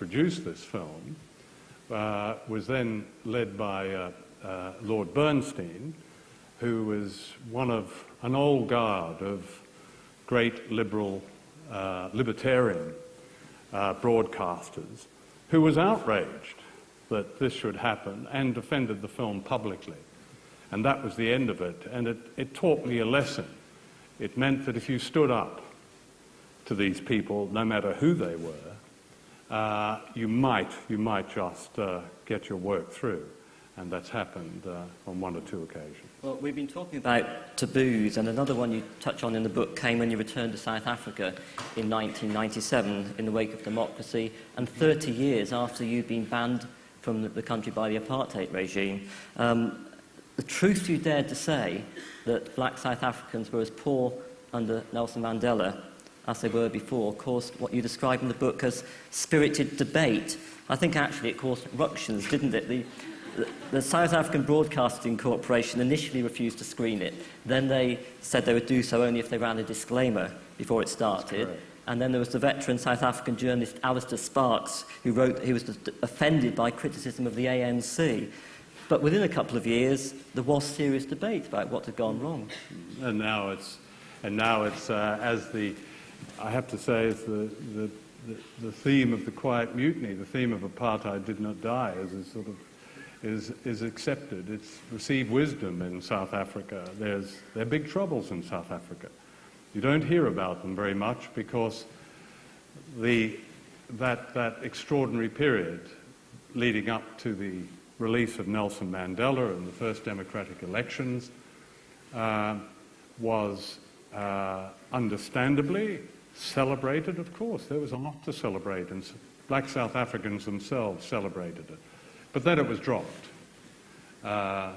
produce this film was then led by Lord Bernstein, who was one of an old guard of great liberal, libertarian broadcasters, who was outraged that this should happen and defended the film publicly. And that was the end of it. And it taught me a lesson. It meant that if you stood up to these people, no matter who they were, you might just get your work through. And that's happened on one or two occasions. Well, we've been talking about taboos, and another one you touch on in the book came when you returned to South Africa in 1997 in the wake of democracy, and 30 years after you'd been banned from the country by the apartheid regime. The truth you dared to say that black South Africans were as poor under Nelson Mandela as they were before caused what you describe in the book as spirited debate. I think actually it caused ructions, didn't it? The South African Broadcasting Corporation initially refused to screen it. Then they said they would do so only if they ran a disclaimer before it started. And then there was the veteran South African journalist Alistair Sparks, who wrote he was offended by criticism of the ANC. But within a couple of years, there was serious debate about what had gone wrong. And now it's as I have to say, it's the theme of the quiet mutiny, the theme of apartheid did not die, is accepted. It's received wisdom in South Africa. There are big troubles in South Africa. You don't hear about them very much because that extraordinary period leading up to the release of Nelson Mandela and the first democratic elections was understandably celebrated, of course. There was a lot to celebrate, and black South Africans themselves celebrated it. But then it was dropped. Now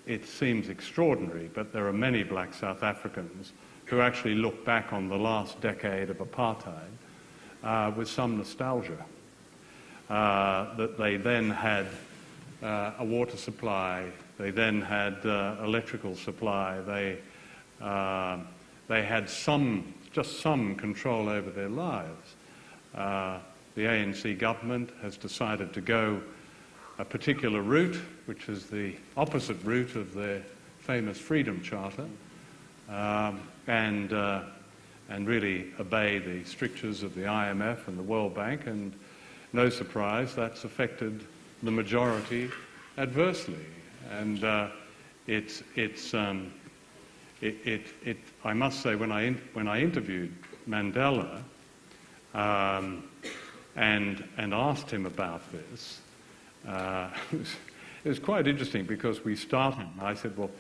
it seems extraordinary, but there are many black South Africans who actually look back on the last decade of apartheid with some nostalgia. That they then had a water supply, they then had electrical supply, they had just some control over their lives. The ANC government has decided to go a particular route, which is the opposite route of their famous Freedom Charter, and really obey the strictures of the IMF and the World Bank, and no surprise, that's affected the majority adversely. And I must say, when I interviewed Mandela and asked him about this, it was quite interesting because we started. I said, "Well,